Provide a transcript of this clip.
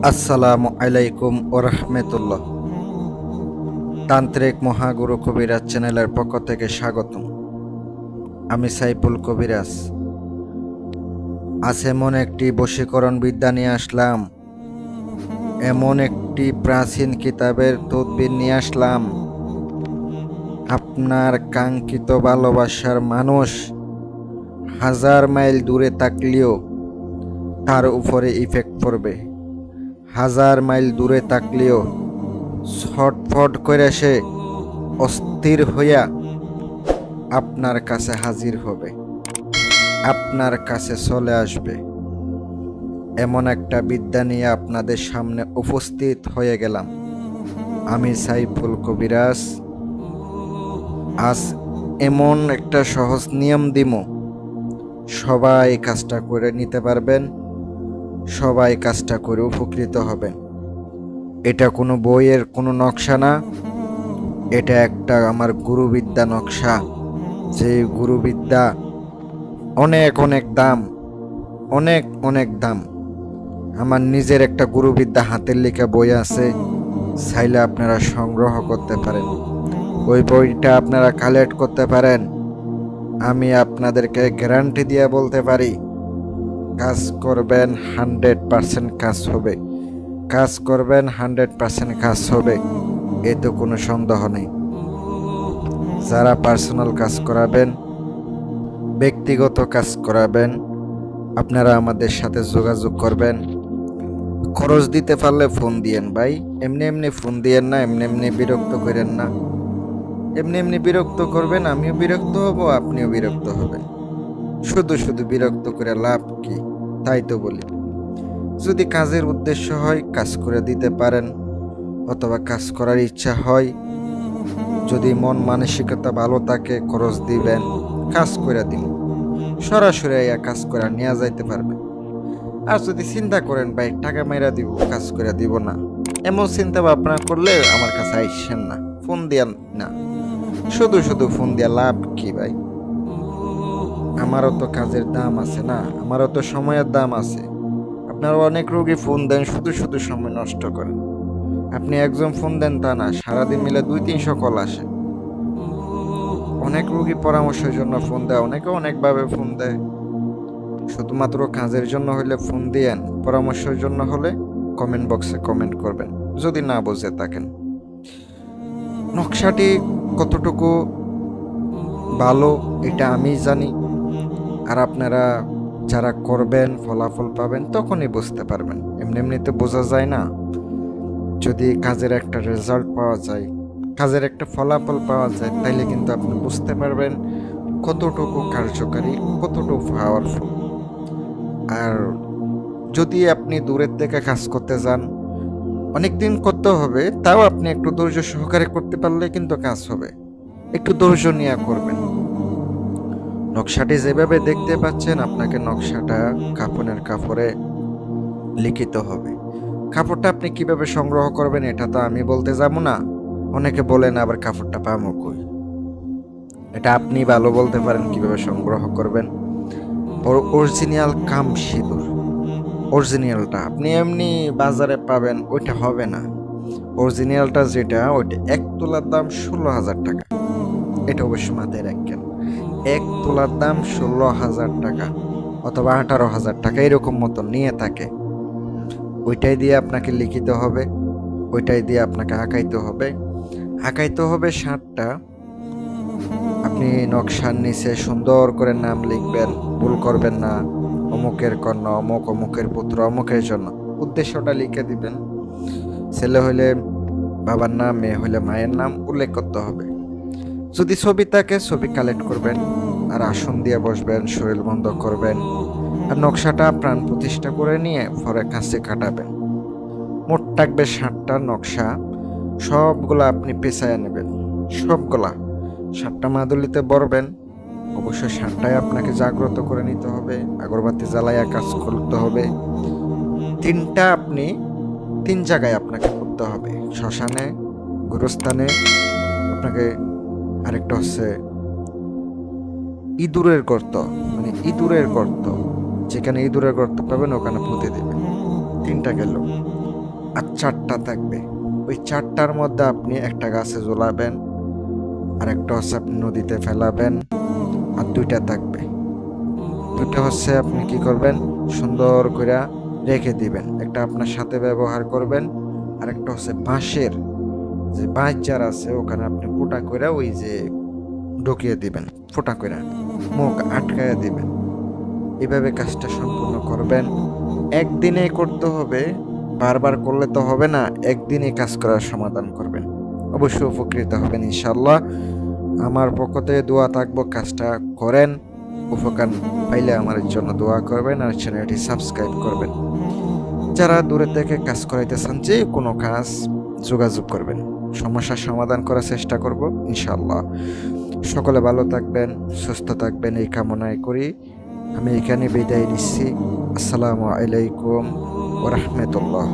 আসসালামু আলাইকুম ওরহমতুল্লাহ। তান্ত্রিক মহাগুরু কবিরাজ চ্যানেলের পক্ষ থেকে স্বাগতম। আমি সাইফুল কবিরাজ। আজ এমন একটি বশীকরণ বিদ্যা নিয়ে আসলাম, এমন একটি প্রাচীন কিতাবের তদবির নিয়ে আসলাম। আপনার কাঙ্ক্ষিত ভালোবাসার মানুষ হাজার মাইল দূরে থাকলেও তার উপরে ইফেক্ট পড়বে। হাজার মাইল দূরে থাকলেও ছটফট করে সে অস্থির হইয়া আপনার কাছে হাজির হবে, আপনার কাছে চলে আসবে। এমন একটা বিদ্যা নিয়ে আপনাদের সামনে উপস্থিত হয়ে গেলাম। আমি সাইফুল কবিরাজ। আজ এমন একটা সহজ নিয়ম দিব, সবাই কাজটা করে নিতে পারবেন, সবাই কাজটা করে উপকৃত হবেন। এটা কোনো বইয়ের কোনো নকশা না, এটা একটা আমার গুরুবিদ্যা নকশা। যে গুরুবিদ্যা অনেক অনেক দাম, অনেক অনেক দাম। আমার নিজের একটা গুরুবিদ্যা হাতের লেখা বই আছে, চাইলে আপনারা সংগ্রহ করতে পারেন, ওই বইটা আপনারা কালেক্ট করতে পারেন। আমি আপনাদেরকে গ্যারান্টি দিয়ে বলতে পারি, কাজ করবেন 100% কাজ হবে, কাজ করবেন 100% কাজ হবে, এতে কোনো সন্দেহ নেই। যারা পার্সোনাল কাজ করাবেন, ব্যক্তিগত কাজ করাবেন, আপনারা আমাদের সাথে যোগাযোগ করবেন। খরচ দিতে পারলে ফোন দিয়েন ভাই, এমনি এমনি ফোন দিয়েন না, এমনি এমনি বিরক্ত করেন না। এমনি এমনি বিরক্ত করবেন, আমিও বিরক্ত হব, আপনিও বিরক্ত হবেন। শুধু শুধু বিরক্ত করে লাভ কি? তাই তো বলি, যদি কাজের উদ্দেশ্য হয় কাজ করে দিতে পারেন, অথবা কাজ করার ইচ্ছা হয়, যদি মন মানসিকতা ভালো থাকে খরচ দিবেন, কাজ করে দিন, সরাসরি কাজ করে নিয়ে যাইতে পারবেন। আর যদি চিন্তা করেন ভাই টাকা মাইরা দিব, কাজ করে দিব না, এমন চিন্তা ভাবনা করলে আমার কাছে আইসেন না, ফোন দিয়ান না। শুধু শুধু ফোন দিয়া লাভ কি ভাই? আমারও তো কাজের দাম আছে না, আমারও তো সময়ের দাম আছে। আপনারা অনেক রোগী ফোন দেন, শুধু শুধু সময় নষ্ট করেন। আপনি একজন ফোন দেন তা না, সারাদিন মিলে 200-300 কল আসে। অনেক রোগী পরামর্শের জন্য ফোন দেয়, অনেকে অনেকভাবে ফোন দেয়। শুধুমাত্র কাজের জন্য হলে ফোন দিয়েন, পরামর্শের জন্য হলে কমেন্ট বক্সে কমেন্ট করবেন যদি না বুঝে থাকেন। নকশাটি কতটুকু ভালো এটা আমি জানি, আর আপনারা যারা করবেন ফলাফল পাবেন তখনই বুঝতে পারবেন। এমনি এমনিতে বোঝা যায় না। যদি কাজের একটা রেজাল্ট পাওয়া যায়, কাজের একটা ফলাফল পাওয়া যায়, তাইলে কিন্তু আপনি বুঝতে পারবেন কতটুকু কার্যকারী, কতটুকু পাওয়ারফুল। আর যদি আপনি দূরের থেকে কাজ করতে যান, অনেক দিন করতে হবে, তাও আপনি একটু ধৈর্য সহকারে করতে পারলে কিন্তু কাজ হবে। একটু ধৈর্য নিয়ে করবেন। নকশাটি যেভাবে দেখতে পাচ্ছেন, আপনাকে নকশাটা কাপড়ের কাপড়ে লিখিত হবে। কাপড়টা আপনি কিভাবে সংগ্রহ করবেন এটা তো আমি বলতে যাব না। অনেকে বলেন আবার কাপড়টা পামো কই, এটা আপনি ভালো বলতে পারেন কিভাবে সংগ্রহ করবেন। অরিজিনাল কাম সিঁদুর, অরিজিনালটা আপনি এমনি বাজারে পাবেন ওইটা হবে না। অরিজিনালটা যেটা, ওইটা 1 তোলার দাম 16,000 টাকা। এটা অবশ্য মাথায় রাখেন, 1 তোলার দাম 16,000 টাকা অথবা 18,000 টাকা এরকম মতো নিয়ে থাকে। ওইটাই দিয়ে আপনাকে লিখিত হবে, ওইটাই দিয়ে আপনাকে আঁকাইতে হবে। আঁকাইতে হবে 7টা। আপনি নকশার নিচে সুন্দর করে নাম লিখবেন, ভুল করবেন না। অমুকের কন্যা অমুক, অমুকের পুত্র অমুকের জন্য, উদ্দেশ্যটা লিখে দিবেন। ছেলে হইলে বাবার নাম, মেয়ে হইলে মায়ের নাম উল্লেখ করতে হবে। যদি ছবি থাকে ছবি কালেক্ট করবেন, আর আসন দিয়ে বসবেন, শরীর বন্ধ করবেন, আর নকশাটা প্রাণ প্রতিষ্ঠা করে নিয়ে পরে কাছে কাটাবেন। মোট থাকবে 7টা নকশা, সবগুলা আপনি পেঁচায় নেবেন, সবগুলা 7টা মাদুলিতে বরবেন। অবশ্যই 7টায় আপনাকে জাগ্রত করে নিতে হবে, আগরবাতি জ্বালাইয়া কাজ করতে হবে। 3টা আপনি 3 জায়গায় আপনাকে করতে হবে, শ্মশানে, গুরুস্থানে, আপনাকে আরেকটা হচ্ছে ইঁদুরের গর্ত, মানে ইঁদুরের গর্ত, যেখানে ইঁদুরের গর্ত পাবেন ওখানে পুঁতে দেবেন। 3টা গেল। আর 4টা থাকবে। ওই 4টার মধ্যে আপনি একটা গাছে ঝোলাবেন, আর একটা হচ্ছে আপনি নদীতে ফেলাবেন, আর 2টা থাকবে। 2টা হচ্ছে আপনি কি করবেন, সুন্দর করে রেখে দিবেন। একটা আপনার সাথে ব্যবহার করবেন, আর একটা হচ্ছে বাঁশের যে বাঁশ জার আছে ওখানে আপনি ফুটা করে ওই যে ঢুকিয়ে দিবেন, ফুটা করে মুখ আটকায় দিবেন। এভাবে কাজটা সম্পূর্ণ করবেন। একদিনে করতে হবে, বারবার করলে তো হবে না। একদিনে কাজ করার সমাধান করবেন, অবশ্যই উপকৃত হবেন ইনশাল্লাহ। আমার পক্ষ থেকে দোয়া থাকবো, কাজটা করেন। উপকার পাইলে আমার জন্য দোয়া করবেন, আর চ্যানেলটি সাবস্ক্রাইব করবেন। যারা দূরে থেকে কাজ করাইতে চান, যে কোনো কাজ যোগাযোগ করবেন, সমস্যার সমাধান করার চেষ্টা করব ইনশাল্লাহ। সকলে ভালো থাকবেন, সুস্থ থাকবেন এই কামনায় করি। আমি এখানে বিদায় নিচ্ছি। আসসালামু আলাইকুম ওয়া রাহমাতুল্লাহ।